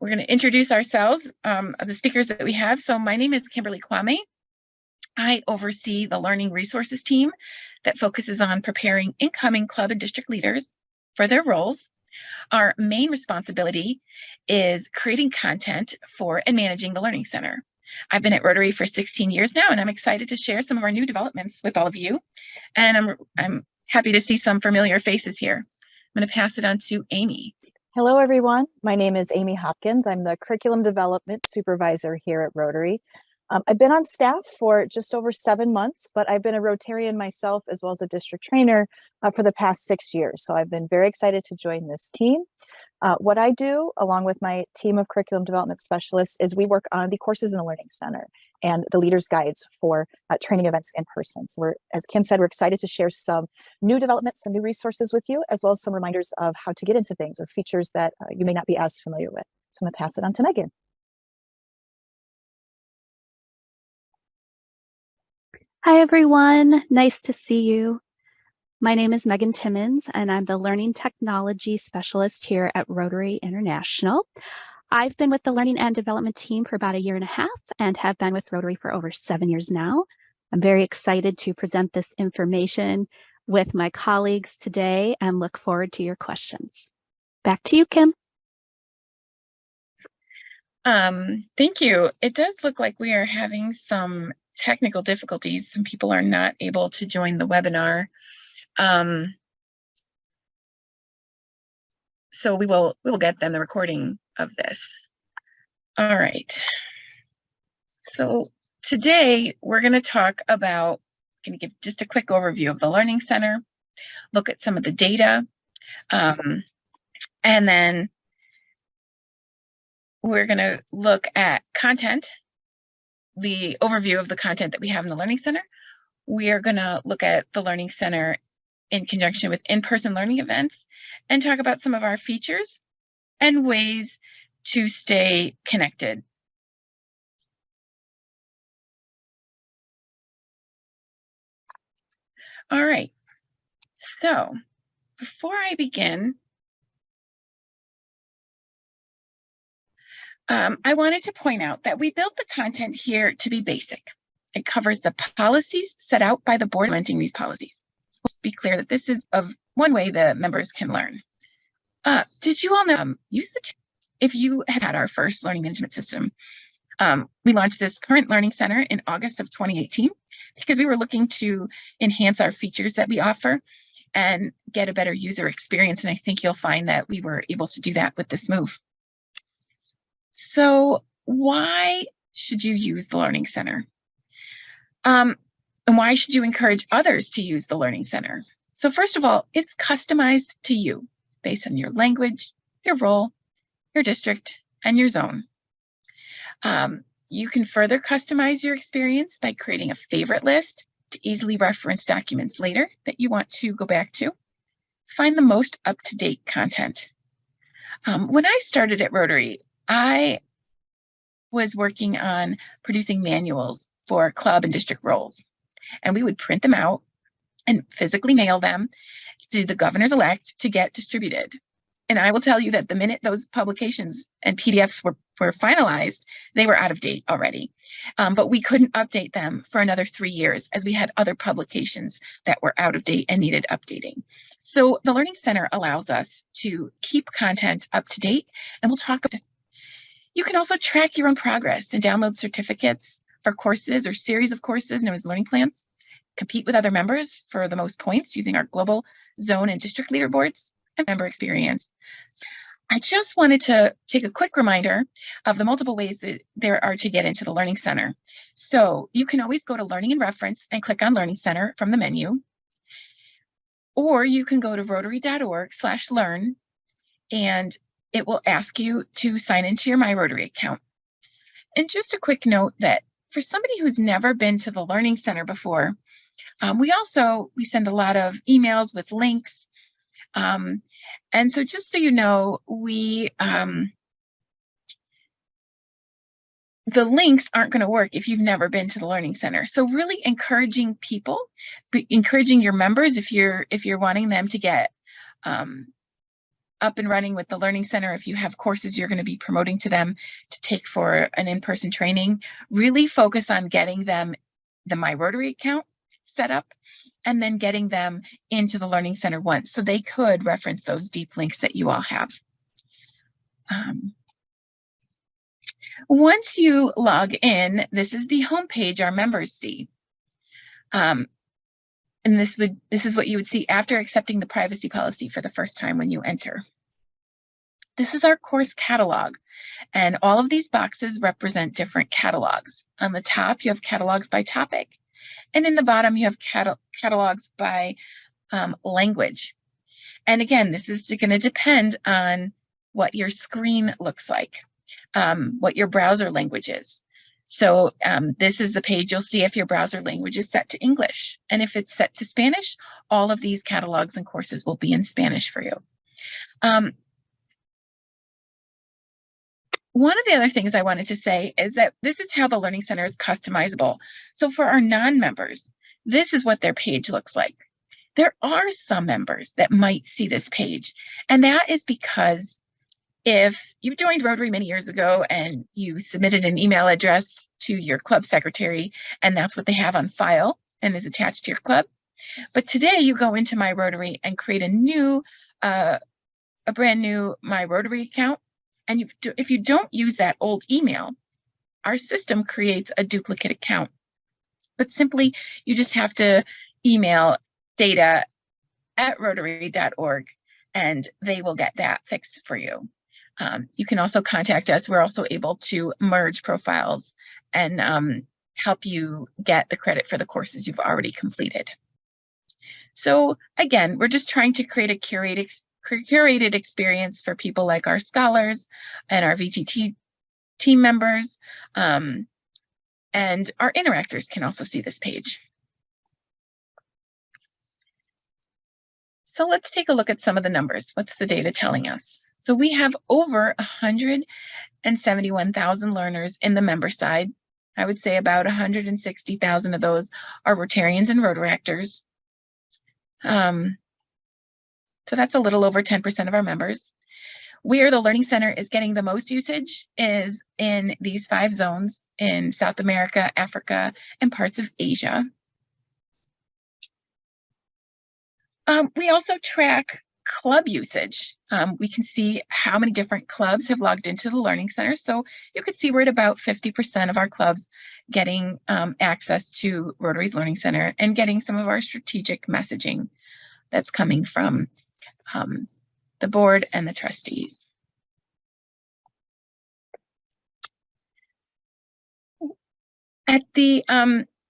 We're going to introduce ourselves, the speakers that we have. So my name is Kimberly Kwame. I oversee the Learning Resources team that focuses on preparing incoming club and district leaders for their roles. Our main responsibility is creating content for and managing the Learning Center. I've been at Rotary for 16 years now, and I'm excited to share some of our new developments with all of you. And I'm happy to see some familiar faces here. I'm going to pass it on to Amy. Hello, everyone. My name is Amy Hopkins. I'm the Curriculum Development Supervisor here at Rotary. I've been on staff for just over 7 months, but I've been a Rotarian myself as well as a district trainer for the past 6 years. So I've been very excited to join this team. What I do, along with my team of curriculum development specialists, is we work on the courses in the Learning Center and the leaders' guides for training events in person. So as Kim said, we're excited to share some new developments, some new resources with you, as well as some reminders of how to get into things or features that you may not be as familiar with. So I'm going to pass it on to Megan. Hi, everyone. Nice to see you. My name is Megan Timmons, and I'm the Learning Technology Specialist here at Rotary International. I've been with the Learning and Development team for about 1.5 years and have been with Rotary for over 7 years now. I'm very excited to present this information with my colleagues today and look forward to your questions. Back to you, Kim. Thank you. It does look like we are having some technical difficulties. Some people are not able to join the webinar. So we will get them the recording of this. All right. So today we're going to talk about, going to give just a quick overview of the Learning Center, look at some of the data, and then we're going to look at content, the overview of the content that we have in the Learning Center. We are going to look at the Learning Center in conjunction with in-person learning events and talk about some of our features and ways to stay connected. All right, so before I begin, I wanted to point out that we built the content here to be basic. It covers the policies set out by the board implementing these policies. Let's be clear that this is one way the members can learn. Did you all know, use the chat if you have had our first learning management system? We launched this current Learning Center in August of 2018 because we were looking to enhance our features that we offer and get a better user experience. And I think you'll find that we were able to do that with this move. So why should you use the Learning Center? And why should you encourage others to use the Learning Center? So first of all, it's customized to you based on your language, your role, your district, and your zone. You can further customize your experience by creating a favorite list to easily reference documents later that you want to go back to. Find the most up-to-date content. When I started at Rotary, I was working on producing manuals for club and district roles. And we would print them out and physically mail them to the governors-elect to get distributed. And I will tell you that the minute those publications and PDFs were finalized, they were out of date already. But we couldn't update them for another 3 years as we had other publications that were out of date and needed updating. So the Learning Center allows us to keep content up to date, and we'll talk about it. You can also track your own progress and download certificates for courses or series of courses known as learning plans. Compete with other members for the most points using our global zone and district leaderboards and member experience. So I just wanted to take a quick reminder of the multiple ways that there are to get into the Learning Center. So you can always go to Learning and Reference and click on Learning Center from the menu. Or you can go to rotary.org/learn and it will ask you to sign into your My Rotary account. And just a quick note that for somebody who's never been to the Learning Center before, we send a lot of emails with links. And so just so you know, the links aren't going to work if you've never been to the Learning Center. So really encouraging people, encouraging your members if you're wanting them to get up and running with the Learning Center, if you have courses you're going to be promoting to them to take for an in-person training, really focus on getting them the My Rotary account set up and then getting them into the Learning Center once so they could reference those deep links that you all have. Once you log in, this is the homepage our members see. And this is what you would see after accepting the privacy policy for the first time when you enter. This is our course catalog, and all of these boxes represent different catalogs. On the top, you have catalogs by topic, and in the bottom, you have catalogs by language. And again, this is going to depend on what your screen looks like, what your browser language is. So this is the page you'll see if your browser language is set to English. And if it's set to Spanish, all of these catalogs and courses will be in Spanish for you. One of the other things I wanted to say is that this is how the Learning Center is customizable. So for our non-members, this is what their page looks like. There are some members that might see this page, and that is because if you joined Rotary many years ago and you submitted an email address to your club secretary, and that's what they have on file and is attached to your club, but today you go into My Rotary and create a brand new My Rotary account, and if you don't use that old email, our system creates a duplicate account. But simply, you just have to email data@rotary.org, and they will get that fixed for you. You can also contact us. We're also able to merge profiles and help you get the credit for the courses you've already completed. So again, we're just trying to create a curated experience for people like our scholars and our VTT team members, and our interactors can also see this page. So let's take a look at some of the numbers. What's the data telling us? So we have over 171,000 learners in the member side. I would say about 160,000 of those are Rotarians and Rotaractors. So that's a little over 10% of our members. Where the Learning Center is getting the most usage is in these 5 zones in South America, Africa, and parts of Asia. We also track club usage. We can see how many different clubs have logged into the Learning Center. So you can see we're at about 50% of our clubs getting access to Rotary's Learning Center and getting some of our strategic messaging that's coming from the board and the trustees.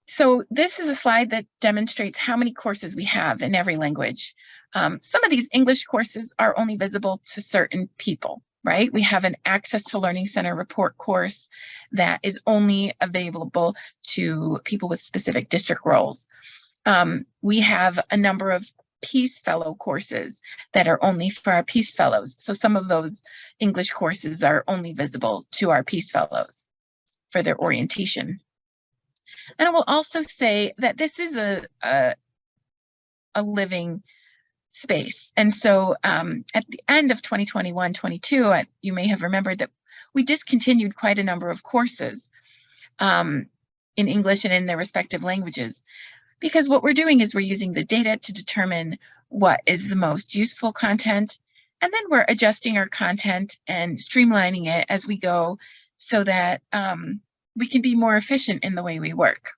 So this is a slide that demonstrates how many courses we have in every language. Some of these English courses are only visible to certain people, right? We have an Access to Learning Center report course that is only available to people with specific district roles. We have a number of Peace Fellow courses that are only for our Peace Fellows. So some of those English courses are only visible to our Peace Fellows for their orientation. And I will also say that this is a living space. And so at the end of 2021-22, you may have remembered that we discontinued quite a number of courses in English and in their respective languages. Because what we're doing is we're using the data to determine what is the most useful content, and then we're adjusting our content and streamlining it as we go so that we can be more efficient in the way we work.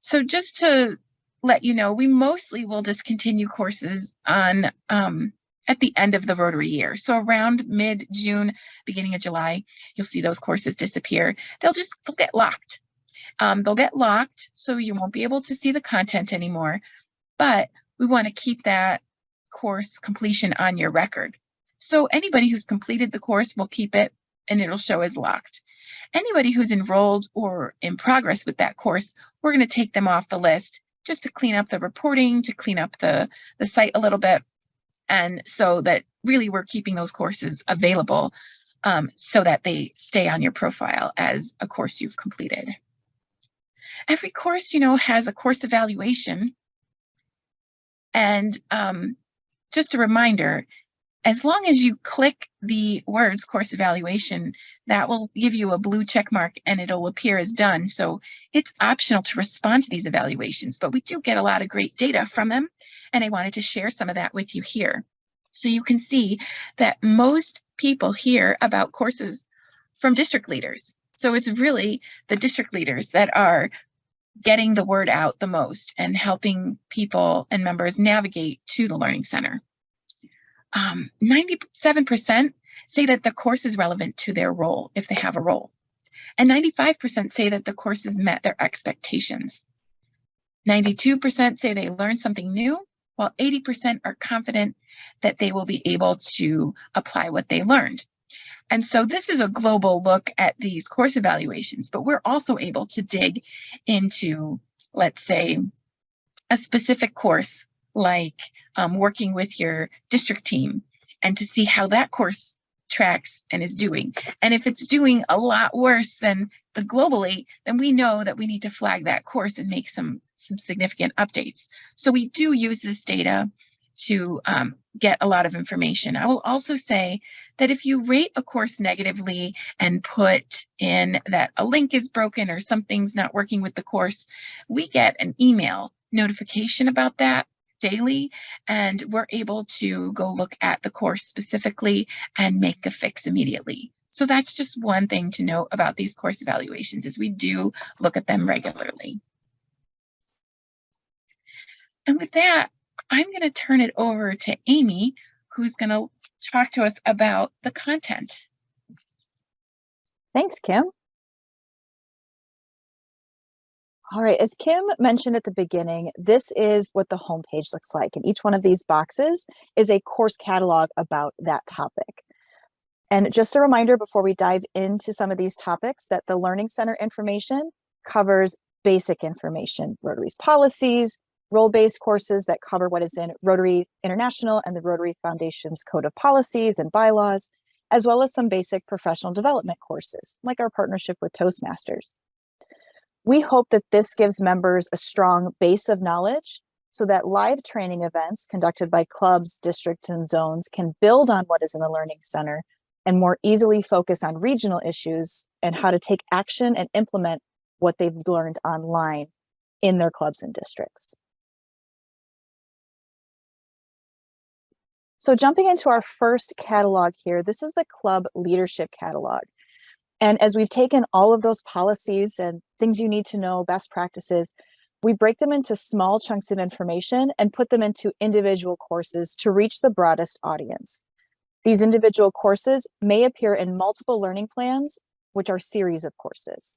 So just to let you know, we mostly will discontinue courses on at the end of the Rotary year. So around mid-June, beginning of July, you'll see those courses disappear. They'll get locked. They'll get locked, so you won't be able to see the content anymore, but we want to keep that course completion on your record. So anybody who's completed the course will keep it, and it'll show as locked. Anybody who's enrolled or in progress with that course, we're going to take them off the list just to clean up the reporting, to clean up the site a little bit, and so that really we're keeping those courses available so that they stay on your profile as a course you've completed. Every course, has a course evaluation. And just a reminder, as long as you click the words course evaluation, that will give you a blue check mark and it'll appear as done. So it's optional to respond to these evaluations, but we do get a lot of great data from them. And I wanted to share some of that with you here. So you can see that most people hear about courses from district leaders. So it's really the district leaders that are getting the word out the most and helping people and members navigate to the Learning Center. 97% say that the course is relevant to their role if they have a role. And 95% say that the courses met their expectations. 92% say they learned something new, while 80% are confident that they will be able to apply what they learned. And so this is a global look at these course evaluations, but we're also able to dig into, let's say, a specific course like working with your district team and to see how that course tracks and is doing. And if it's doing a lot worse than the globally, then we know that we need to flag that course and make some significant updates. So we do use this data to get a lot of information. I will also say that if you rate a course negatively and put in that a link is broken or something's not working with the course, we get an email notification about that daily, and we're able to go look at the course specifically and make a fix immediately. So that's just one thing to note about these course evaluations, is we do look at them regularly. And with that, I'm going to turn it over to Amy, who's going to talk to us about the content. Thanks, Kim. All right, as Kim mentioned at the beginning, this is what the homepage looks like. And each one of these boxes is a course catalog about that topic. And just a reminder before we dive into some of these topics that the Learning Center information covers basic information, Rotary's policies, role-based courses that cover what is in Rotary International and the Rotary Foundation's Code of Policies and Bylaws, as well as some basic professional development courses, like our partnership with Toastmasters. We hope that this gives members a strong base of knowledge so that live training events conducted by clubs, districts, and zones can build on what is in the Learning Center and more easily focus on regional issues and how to take action and implement what they've learned online in their clubs and districts. So jumping into our first catalog here, this is the Club Leadership Catalog. And as we've taken all of those policies and things you need to know, best practices, we break them into small chunks of information and put them into individual courses to reach the broadest audience. These individual courses may appear in multiple learning plans, which are series of courses.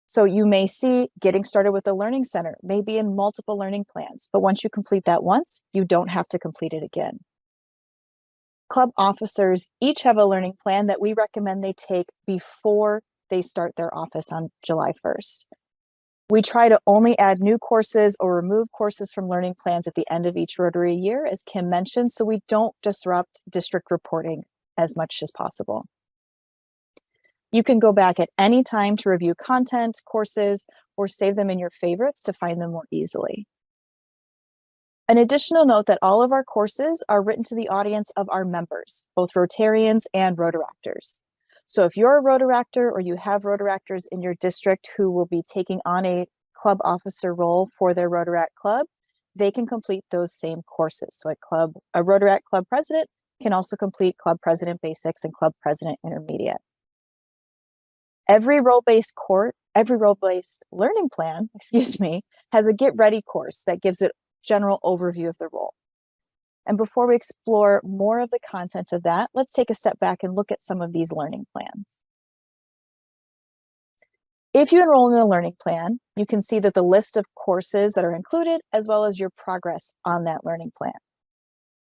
So you may see Getting Started with the Learning Center may be in multiple learning plans, but once you complete that once, you don't have to complete it again. Club officers each have a learning plan that we recommend they take before they start their office on July 1st. We try to only add new courses or remove courses from learning plans at the end of each Rotary year, as Kim mentioned, so we don't disrupt district reporting as much as possible. You can go back at any time to review content, courses, or save them in your favorites to find them more easily. An additional note that all of our courses are written to the audience of our members, both Rotarians and Rotaractors. So if you're a Rotaractor or you have Rotaractors in your district who will be taking on a club officer role for their Rotaract club, they can complete those same courses. So a Rotaract club president can also complete Club President Basics and Club President Intermediate. Every role-based learning plan, has a Get Ready course that gives it general overview of the role. And before we explore more of the content of that, let's take a step back and look at some of these learning plans. If you enroll in a learning plan, you can see that the list of courses that are included, as well as your progress on that learning plan.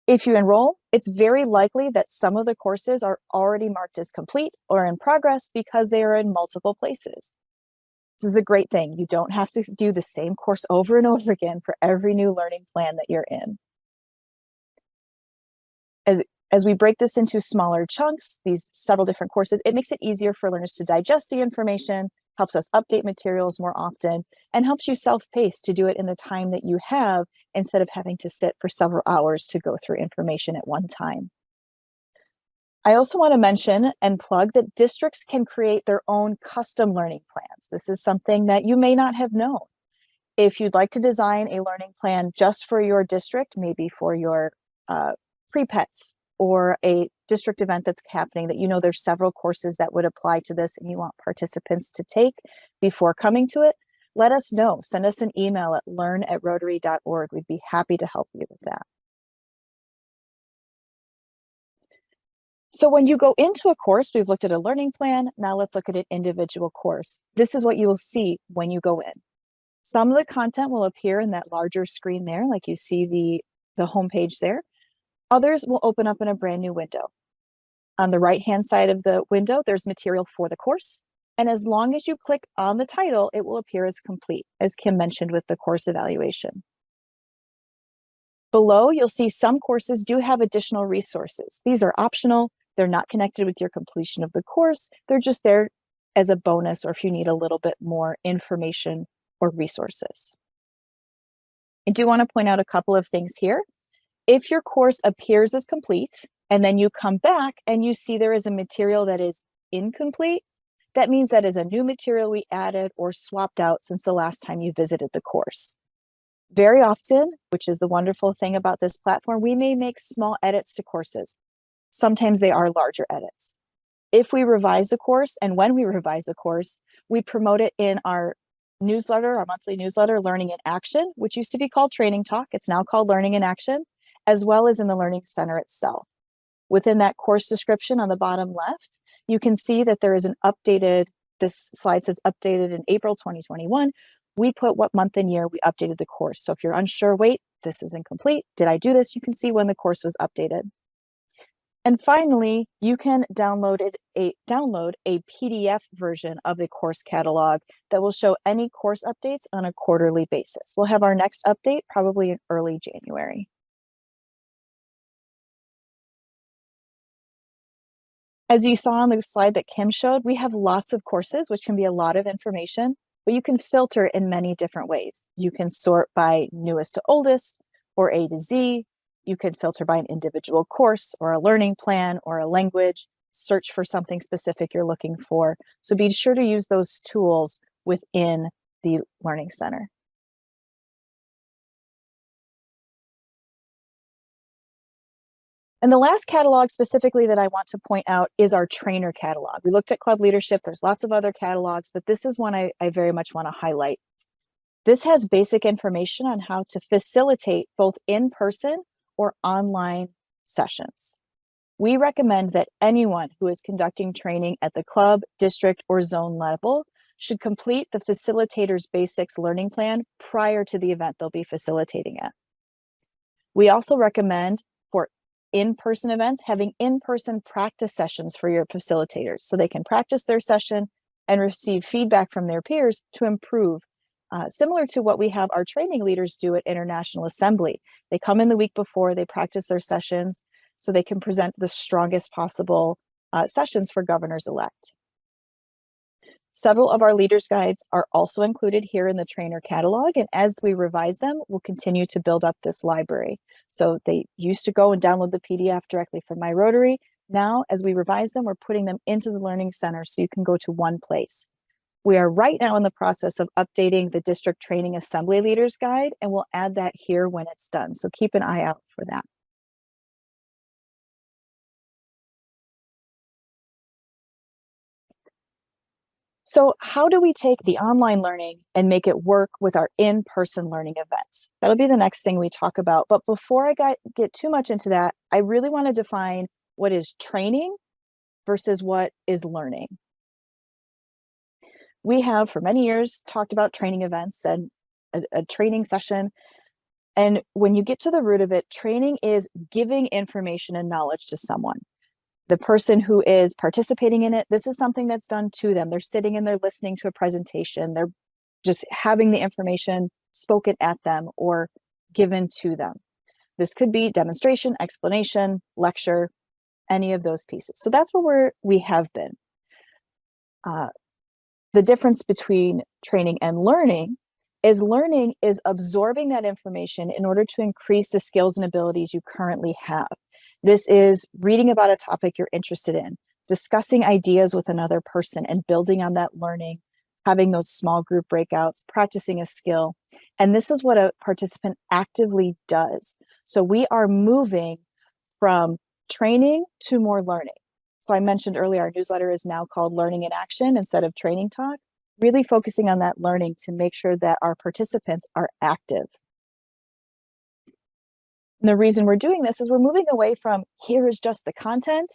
If you enroll, it's very likely that some of the courses are already marked as complete or in progress because they are in multiple places. This is a great thing. You don't have to do the same course over and over again for every new learning plan that you're in. As we break this into smaller chunks, these several different courses, it makes it easier for learners to digest the information, helps us update materials more often, and helps you self-pace to do it in the time that you have instead of having to sit for several hours to go through information at one time. I also want to mention and plug that districts can create their own custom learning plans. This is something that you may not have known. If you'd like to design a learning plan just for your district, maybe for your pre-pets or a district event that's happening that you know there's several courses that would apply to this and you want participants to take before coming to it, let us know. Send us an email at learn@rotary.org. We'd be happy to help you with that. So when you go into a course, we've looked at a learning plan. Now let's look at an individual course. This is what you will see when you go in. Some of the content will appear in that larger screen there, like you see the homepage there. Others will open up in a brand new window. On the right-hand side of the window, there's material for the course. And as long as you click on the title, it will appear as complete, as Kim mentioned with the course evaluation. Below, you'll see some courses do have additional resources. These are optional. They're not connected with your completion of the course. They're just there as a bonus or if you need a little bit more information or resources. I do want to point out a couple of things here. If your course appears as complete and then you come back and you see there is a material that is incomplete, that means that is a new material we added or swapped out since the last time you visited the course. Very often, which is the wonderful thing about this platform, we may make small edits to courses. Sometimes they are larger edits. If we revise the course, and when we revise a course, we promote it in our newsletter, our monthly newsletter, Learning in Action, which used to be called Training Talk. It's now called Learning in Action, as well as in the Learning Center itself. Within that course description on the bottom left, you can see that there is an updated, this slide says updated in April 2021. We put what month and year we updated the course. So if you're unsure, wait, this is incomplete. Did I do this? You can see when the course was updated. And finally, you can download a PDF version of the course catalog that will show any course updates on a quarterly basis. We'll have our next update probably in early January. As you saw on the slide that Kim showed, we have lots of courses, which can be a lot of information, but you can filter in many different ways. You can sort by newest to oldest or A to Z. You can filter by an individual course or a learning plan or a language, search for something specific you're looking for. So be sure to use those tools within the Learning Center. And the last catalog specifically that I want to point out is our trainer catalog. We looked at club leadership. There's lots of other catalogs, but this is one I very much want to highlight. This has basic information on how to facilitate both in-person or online sessions. We recommend that anyone who is conducting training at the club, district, or zone level should complete the Facilitator's Basics Learning Plan prior to the event they'll be facilitating it. We also recommend for in-person events having in-person practice sessions for your facilitators so they can practice their session and receive feedback from their peers to improve. Similar to what we have our training leaders do at International Assembly. They come in the week before, they practice their sessions so they can present the strongest possible sessions for governors-elect. Several of our leaders guides are also included here in the trainer catalog, and as we revise them, we'll continue to build up this library. So they used to go and download the PDF directly from My Rotary. Now, as we revise them, we're putting them into the Learning Center so you can go to one place. We are right now in the process of updating the District Training Assembly Leaders Guide, and we'll add that here when it's done. So keep an eye out for that. So how do we take the online learning and make it work with our in-person learning events? That'll be the next thing we talk about. But before I get too much into that, I really want to define what is training versus what is learning. We have for many years talked about training events and a training session. And when you get to the root of it, training is giving information and knowledge to someone. The person who is participating in it, this is something that's done to them. They're sitting and they're listening to a presentation. They're just having the information spoken at them or given to them. This could be demonstration, explanation, lecture, any of those pieces. So that's where we have been. The difference between training and learning is absorbing that information in order to increase the skills and abilities you currently have. This is reading about a topic you're interested in, discussing ideas with another person and building on that learning, having those small group breakouts, practicing a skill. And this is what a participant actively does. So we are moving from training to more learning. So I mentioned earlier, our newsletter is now called Learning in Action instead of Training Talk, really focusing on that learning to make sure that our participants are active. And the reason we're doing this is we're moving away from here is just the content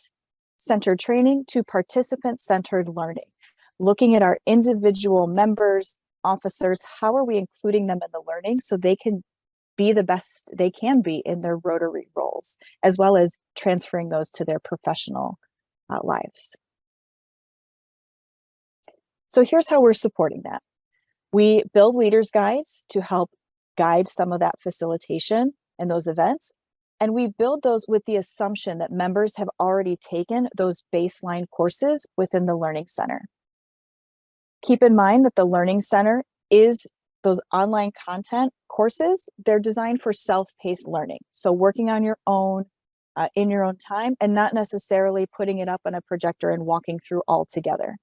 centered training to participant centered learning, looking at our individual members, officers, how are we including them in the learning so they can be the best they can be in their Rotary roles, as well as transferring those to their professional lives. So here's how we're supporting that. We build leaders guides to help guide some of that facilitation and those events. And we build those with the assumption that members have already taken those baseline courses within the Learning Center. Keep in mind that the Learning Center is those online content courses. They're designed for self-paced learning. So working on your own, in your own time, and not necessarily putting it up on a projector and walking through all together.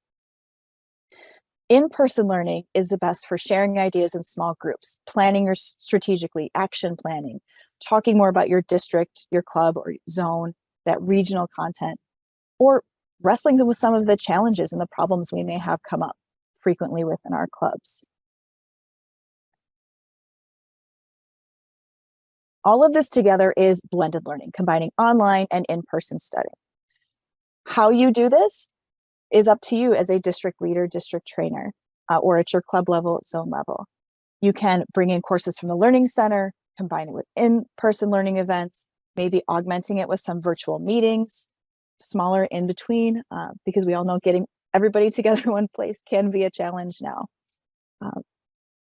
In-person learning is the best for sharing ideas in small groups, planning your strategically, action planning, talking more about your district, your club or zone, that regional content, or wrestling with some of the challenges and the problems we may have come up frequently within our clubs. All of this together is blended learning, combining online and in-person studying. How you do this is up to you as a district leader, district trainer, or at your club level, zone level. You can bring in courses from the Learning Center, combine it with in-person learning events, maybe augmenting it with some virtual meetings, smaller in between, because we all know getting everybody together in one place can be a challenge now.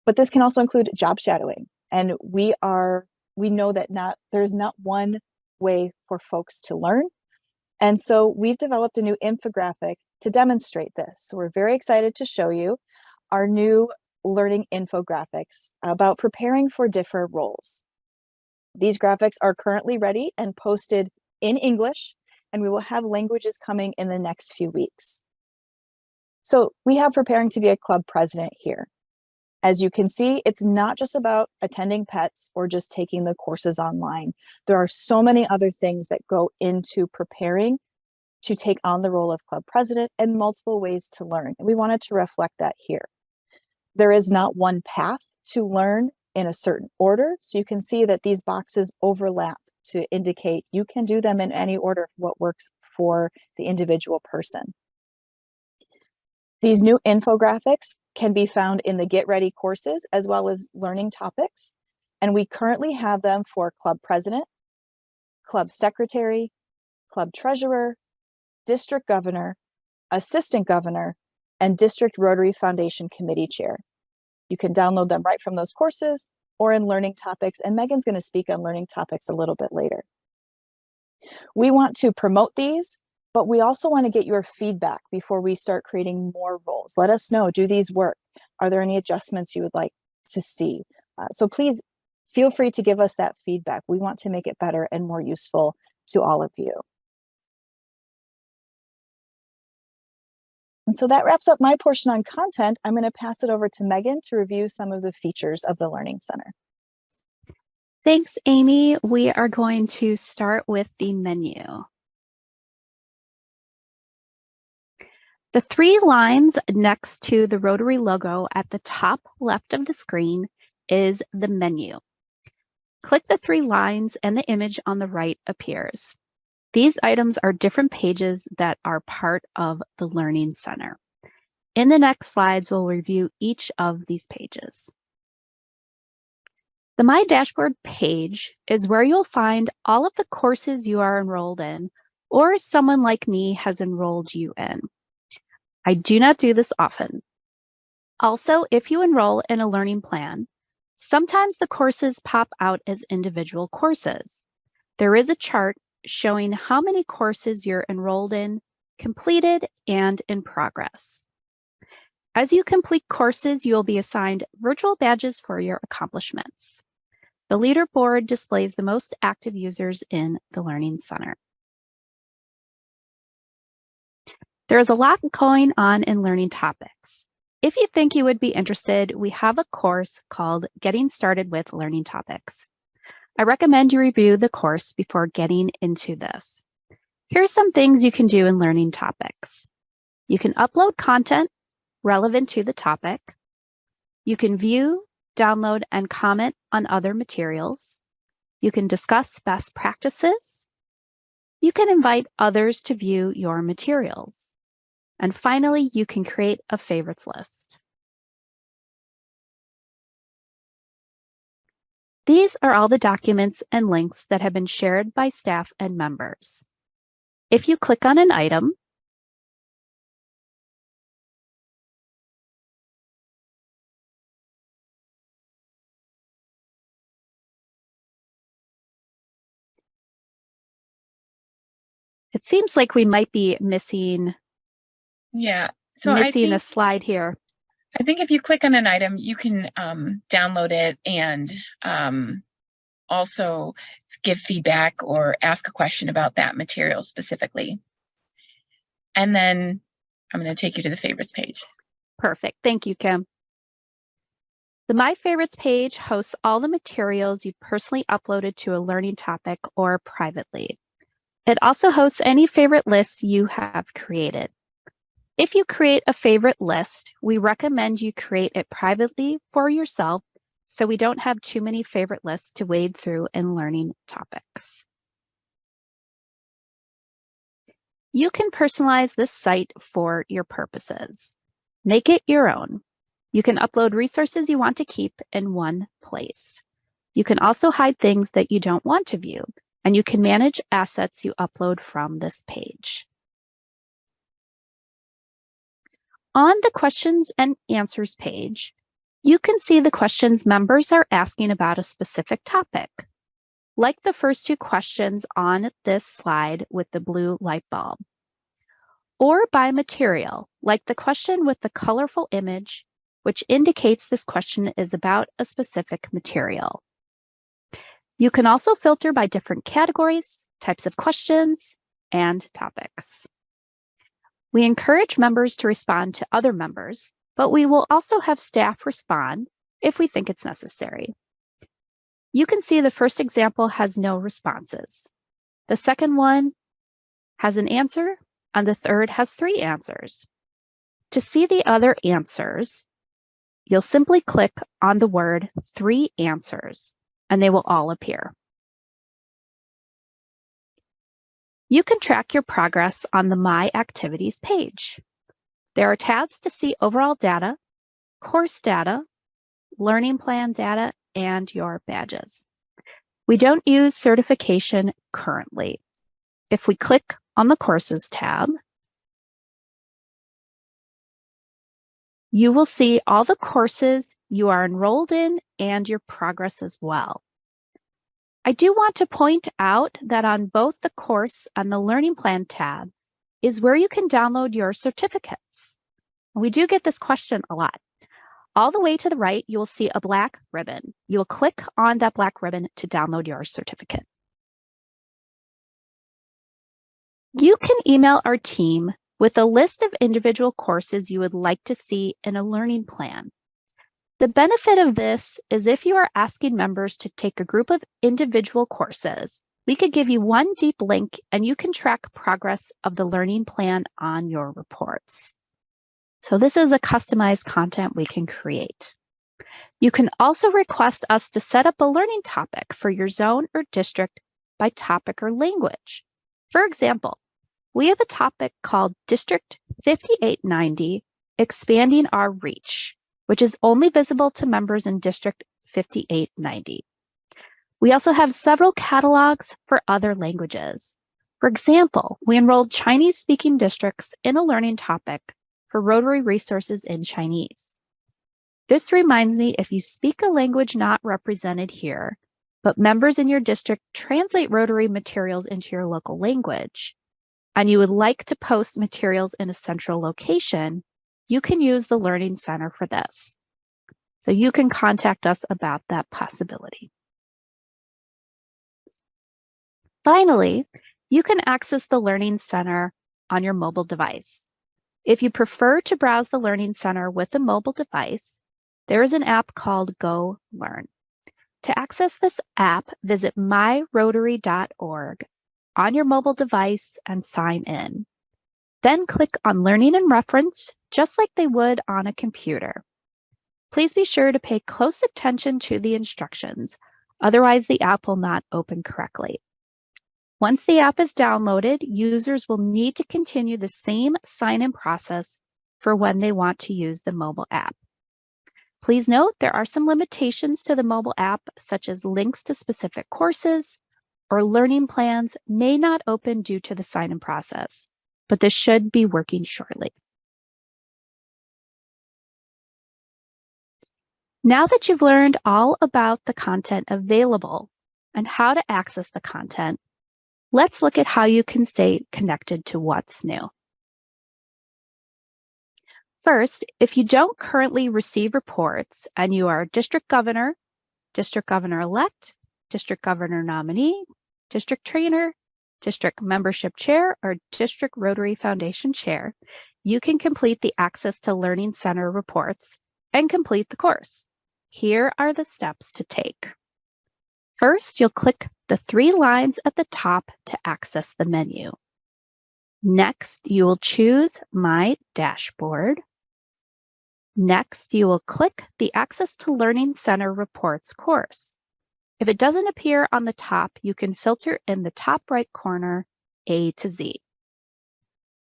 But this can also include job shadowing. And we know that there's not one way for folks to learn. And so we've developed a new infographic to demonstrate this. So we're very excited to show you our new learning infographics about preparing for different roles. These graphics are currently ready and posted in English, and we will have languages coming in the next few weeks. So we have preparing to be a club president here. As you can see, it's not just about attending PETS or just taking the courses online. There are so many other things that go into preparing to take on the role of club president and multiple ways to learn. And we wanted to reflect that here. There is not one path to learn in a certain order. So you can see that these boxes overlap to indicate you can do them in any order, what works for the individual person. These new infographics can be found in the Get Ready courses as well as learning topics. And we currently have them for club president, club secretary, club treasurer, district governor, assistant governor, and district Rotary Foundation committee chair. You can download them right from those courses or in learning topics. And Megan's going to speak on learning topics a little bit later. We want to promote these, but we also want to get your feedback before we start creating more roles. Let us know, do these work? Are there any adjustments you would like to see? So please feel free to give us that feedback. We want to make it better and more useful to all of you. And so that wraps up my portion on content. I'm going to pass it over to Megan to review some of the features of the Learning Center. Thanks, Amy. We are going to start with the menu. The three lines next to the Rotary logo at the top left of the screen is the menu. Click the three lines and the image on the right appears. These items are different pages that are part of the Learning Center. In the next slides, we'll review each of these pages. The My Dashboard page is where you'll find all of the courses you are enrolled in or someone like me has enrolled you in. I do not do this often. Also, if you enroll in a learning plan, sometimes the courses pop out as individual courses. There is a chart showing how many courses you're enrolled in, completed, and in progress. As you complete courses, you will be assigned virtual badges for your accomplishments. The leaderboard displays the most active users in the Learning Center. There is a lot going on in learning topics. If you think you would be interested, we have a course called Getting Started with Learning Topics. I recommend you review the course before getting into this. Here's some things you can do in learning topics. You can upload content relevant to the topic. You can view, download, and comment on other materials. You can discuss best practices. You can invite others to view your materials. And finally, you can create a favorites list. These are all the documents and links that have been shared by staff and members. If you click on an item, it seems like we might be missing, Yeah. So a slide here. I think if you click on an item, you can download it and also give feedback or ask a question about that material specifically. And then I'm going to take you to the favorites page. Perfect. Thank you, Kim. The My Favorites page hosts all the materials you personally uploaded to a learning topic or privately. It also hosts any favorite lists you have created. If you create a favorite list, we recommend you create it privately for yourself so we don't have too many favorite lists to wade through in learning topics. You can personalize this site for your purposes. Make it your own. You can upload resources you want to keep in one place. You can also hide things that you don't want to view, and you can manage assets you upload from this page. On the questions and answers page, you can see the questions members are asking about a specific topic, like the first two questions on this slide with the blue light bulb, or by material, like the question with the colorful image, which indicates this question is about a specific material. You can also filter by different categories, types of questions, and topics. We encourage members to respond to other members, but we will also have staff respond if we think it's necessary. You can see the first example has no responses. The second one has an answer, and the third has 3 answers. To see the other answers, you'll simply click on the word 3 answers, and they will all appear. You can track your progress on the My Activities page. There are tabs to see overall data, course data, learning plan data, and your badges. We don't use certification currently. If we click on the Courses tab, you will see all the courses you are enrolled in and your progress as well. I do want to point out that on both the course and the learning plan tab is where you can download your certificates. We do get this question a lot. All the way to the right, you will see a black ribbon. You will click on that black ribbon to download your certificate. You can email our team with a list of individual courses you would like to see in a learning plan. The benefit of this is if you are asking members to take a group of individual courses, we could give you one deep link and you can track progress of the learning plan on your reports. So this is a customized content we can create. You can also request us to set up a learning topic for your zone or district by topic or language. For example, we have a topic called District 5890, Expanding Our Reach, which is only visible to members in District 5890. We also have several catalogs for other languages. For example, we enrolled Chinese-speaking districts in a learning topic for Rotary resources in Chinese. This reminds me, if you speak a language not represented here, but members in your district translate Rotary materials into your local language, and you would like to post materials in a central location, you can use the Learning Center for this. So you can contact us about that possibility. Finally, you can access the Learning Center on your mobile device. If you prefer to browse the Learning Center with a mobile device, there is an app called Go Learn. To access this app, visit myrotary.org on your mobile device and sign in. Then click on Learning and Reference, just like they would on a computer. Please be sure to pay close attention to the instructions, otherwise the app will not open correctly. Once the app is downloaded, users will need to continue the same sign-in process for when they want to use the mobile app. Please note there are some limitations to the mobile app, such as links to specific courses or learning plans may not open due to the sign-in process, but this should be working shortly. Now that you've learned all about the content available and how to access the content, let's look at how you can stay connected to what's new. First, if you don't currently receive reports and you are a district governor-elect, district governor nominee, district trainer, district membership chair, or district Rotary Foundation chair, you can complete the Access to Learning Center reports and complete the course. Here are the steps to take. First, you'll click the 3 lines at the top to access the menu. Next, you will choose My Dashboard. Next, you will click the Access to Learning Center Reports course. If it doesn't appear on the top, you can filter in the top right corner, A to Z.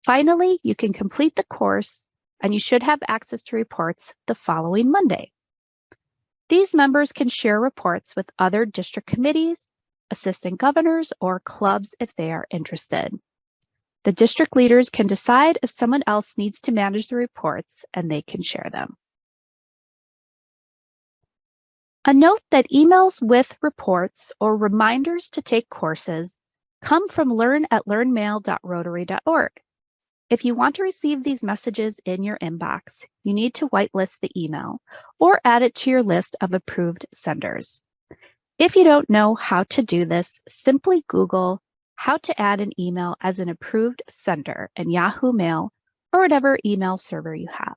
Finally, you can complete the course and you should have access to reports the following Monday. These members can share reports with other district committees, assistant governors, or clubs if they are interested. The district leaders can decide if someone else needs to manage the reports and they can share them. A note that emails with reports or reminders to take courses come from learn@learnmail.rotary.org. If you want to receive these messages in your inbox, you need to whitelist the email or add it to your list of approved senders. If you don't know how to do this, simply Google how to add an email as an approved sender in Yahoo Mail or whatever email server you have.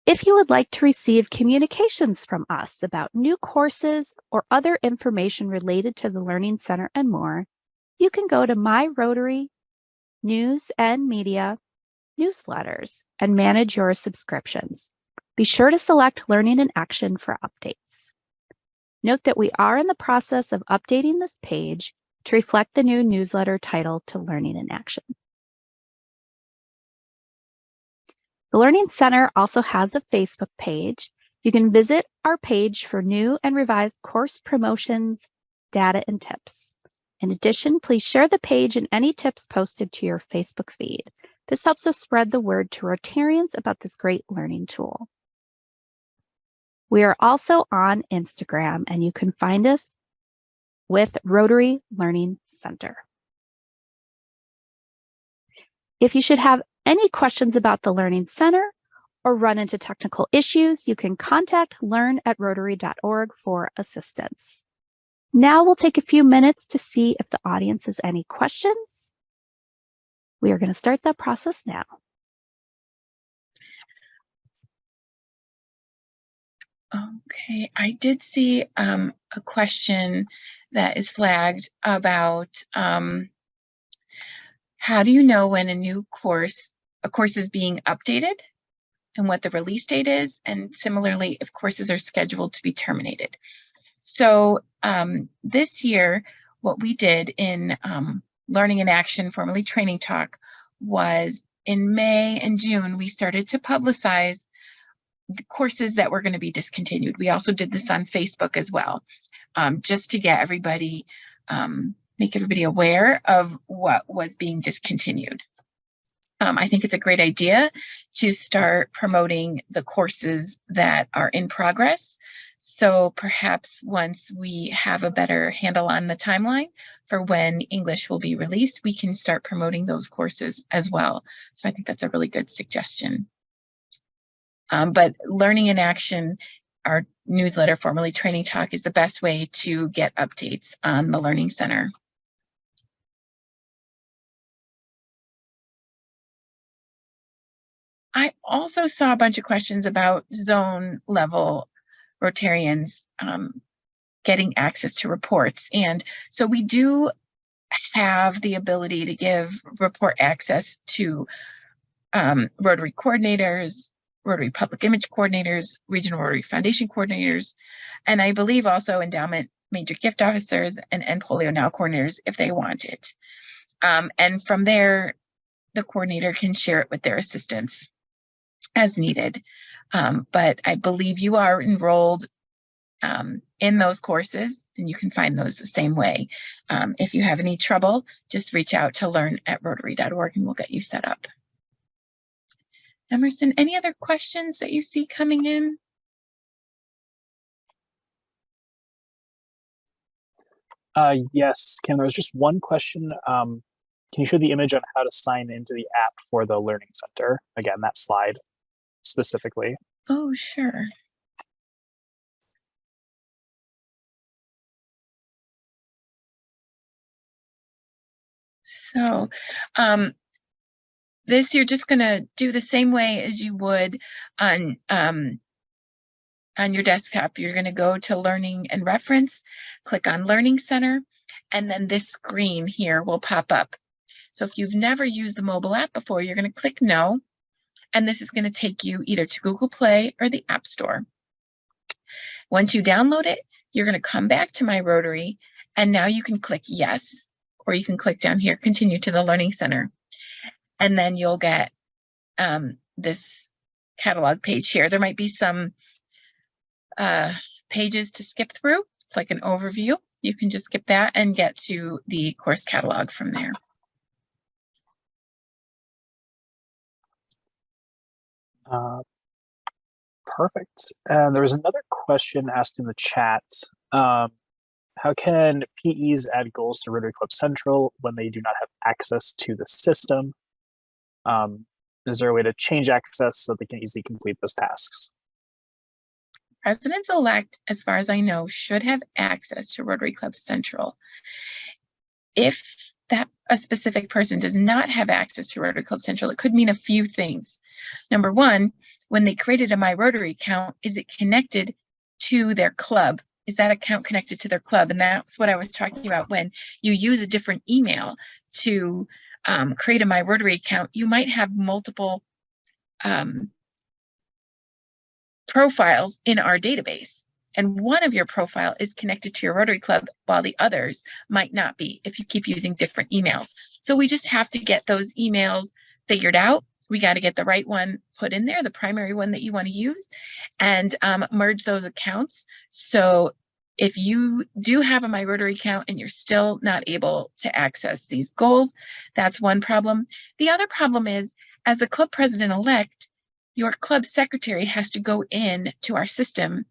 If you would like to receive communications from us about new courses or other information related to the Learning Center and more, you can go to My Rotary News and Media newsletters and manage your subscriptions. Be sure to select Learning in Action for updates. Note that we are in the process of updating this page to reflect the new newsletter title to Learning in Action. The Learning Center also has a Facebook page. You can visit our page for new and revised course promotions, data, and tips. In addition, please share the page and any tips posted to your Facebook feed. This helps us spread the word to Rotarians about this great learning tool. We are also on Instagram, and you can find us with Rotary Learning Center. If you should have any questions about the Learning Center or run into technical issues, you can contact learn@rotary.org for assistance. Now we'll take a few minutes to see if the audience has any questions. We are going to start that process now. Okay, I did see a question that is flagged about how do you know when a course is being updated and what the release date is, and similarly if courses are scheduled to be terminated. So this year, what we did in Learning in Action, formerly Training Talk, was in May and June, we started to publicize the courses that were going to be discontinued. We also did this on Facebook as well, just to get everybody, make everybody aware of what was being discontinued. I think it's a great idea to start promoting the courses that are in progress. So perhaps once we have a better handle on the timeline for when English will be released, we can start promoting those courses as well. So I think that's a really good suggestion. But Learning in Action, our newsletter, formerly Training Talk, is the best way to get updates on the Learning Center. I also saw a bunch of questions about zone level Rotarians getting access to reports. And so we do have the ability to give report access to Rotary coordinators, Rotary Public Image coordinators, Regional Rotary Foundation coordinators, and I believe also endowment major gift officers and End Polio Now coordinators if they want it. And from there, the coordinator can share it with their assistants as needed. But I believe you are enrolled in those courses, and you can find those the same way. If you have any trouble, just reach out to learn@rotary.org and we'll get you set up. Emerson, any other questions that you see coming in? Yes, Kim, there was just one question. Can you show the image on how to sign into the app for the Learning Center? Again, that slide specifically. Oh, sure. So this, you're just going to do the same way as you would on your desktop. You're going to go to Learning and Reference, click on Learning Center, and then this screen here will pop up. So if you've never used the mobile app before, you're going to click No, and this is going to take you either to Google Play or the App Store. Once you download it, you're going to come back to My Rotary, and now you can click Yes, or you can click down here, Continue to the Learning Center. And then you'll get this catalog page here. There might be some pages to skip through. It's like an overview. You can just skip that and get to the course catalog from there. Perfect. And there was another question asked in the chat. How can PEs add goals to Rotary Club Central when they do not have access to the system? Is there a way to change access so they can easily complete those tasks? Presidents-elect, as far as I know, should have access to Rotary Club Central. If a specific person does not have access to Rotary Club Central, it could mean a few things. Number one, when they created a My Rotary account, is it connected to their club? Is that account connected to their club? And that's what I was talking about. When you use a different email to create a My Rotary account, you might have multiple profiles in our database. And one of your profile is connected to your Rotary Club, while the others might not be if you keep using different emails. So we just have to get those emails figured out. We got to get the right one put in there, the primary one that you want to use, and merge those accounts. So if you do have a My Rotary account and you're still not able to access these goals, that's one problem. The other problem is, as a club president-elect, your club secretary has to go in to our system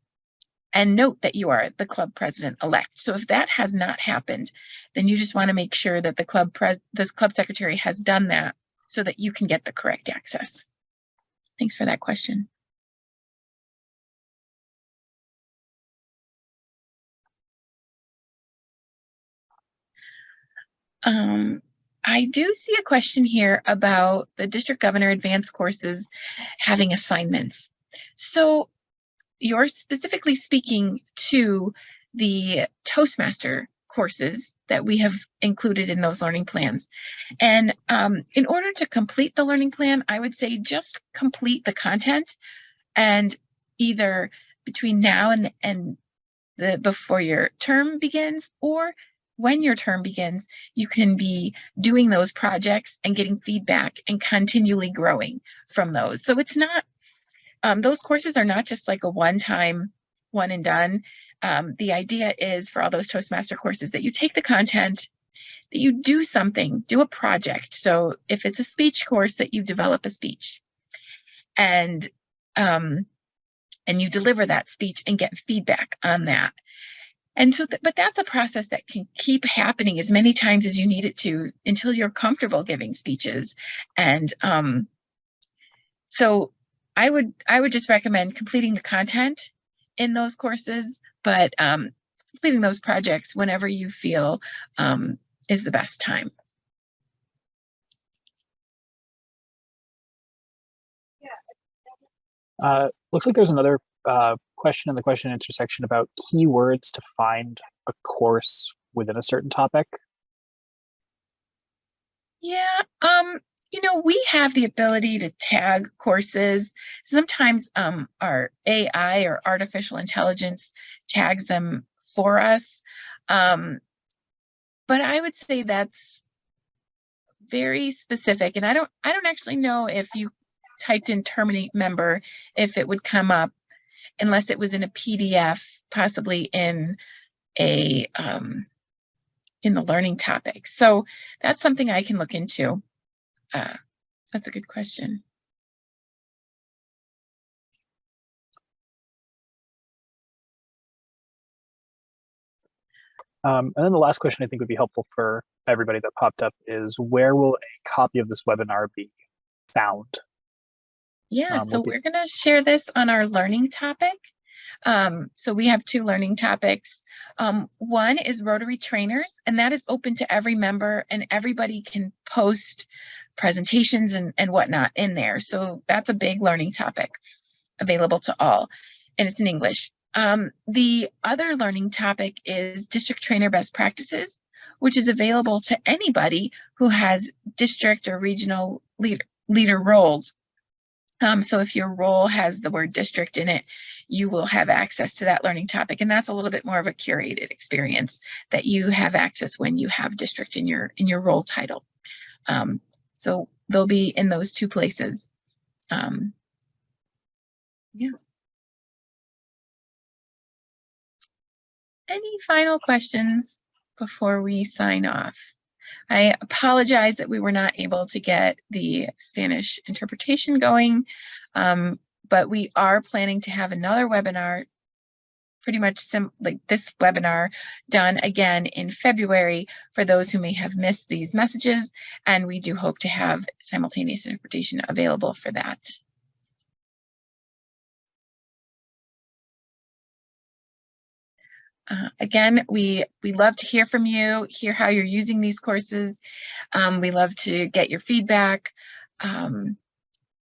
and note that you are the club president-elect. So if that has not happened, then you just want to make sure that the club secretary has done that so that you can get the correct access. Thanks for that question. I do see a question here about the district governor advanced courses having assignments. So you're specifically speaking to the Toastmaster courses that we have included in those learning plans. And in order to complete the learning plan, I would say just complete the content, and either between now and before your term begins, or when your term begins, you can be doing those projects and getting feedback and continually growing from those. So it's not, those courses are not just like a one-time, one and done. The idea is for all those Toastmaster courses that you take the content, that you do something, do a project. So if it's a speech course, that you develop a speech, and you deliver that speech and get feedback on that. And so, but that's a process that can keep happening as many times as you need it to until you're comfortable giving speeches. And so I would just recommend completing the content in those courses, but completing those projects whenever you feel is the best time. Looks like there's another question in the question and answer section about keywords to find a course within a certain topic. Yeah, you know, we have the ability to tag courses. Sometimes our AI or artificial intelligence tags them for us. But I would say that's very specific. And I don't actually know if you typed in terminate member, if it would come up, unless it was in a PDF, possibly in a in the learning topic. So that's something I can look into. That's a good question. And then the last question I think would be helpful for everybody that popped up is, where will a copy of this webinar be found? Yeah, so we're going to share this on our learning topic. So we have 2 learning topics. One is Rotary Trainers, and that is open to every member, and everybody can post presentations and whatnot in there. So that's a big learning topic available to all, and it's in English. The other learning topic is District Trainer Best Practices, which is available to anybody who has district or regional leader roles. So if your role has the word district in it, you will have access to that learning topic. And that's a little bit more of a curated experience that you have access when you have district in your role title. So they'll be in those 2 places. Yeah. Any final questions before we sign off? I apologize that we were not able to get the Spanish interpretation going, but we are planning to have another webinar, pretty much like this webinar, done again in February for those who may have missed these messages, and we do hope to have simultaneous interpretation available for that. Again, we love to hear from you, hear how you're using these courses. We love to get your feedback and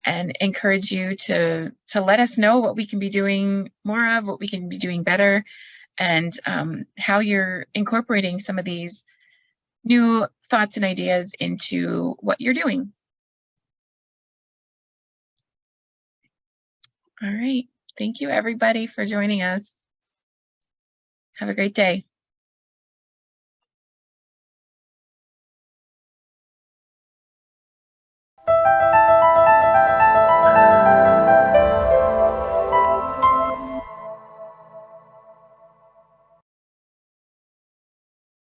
encourage you to let us know what we can be doing more of, what we can be doing better, and how you're incorporating some of these new thoughts and ideas into what you're doing. All right. Thank you, everybody, for joining us. Have a great day.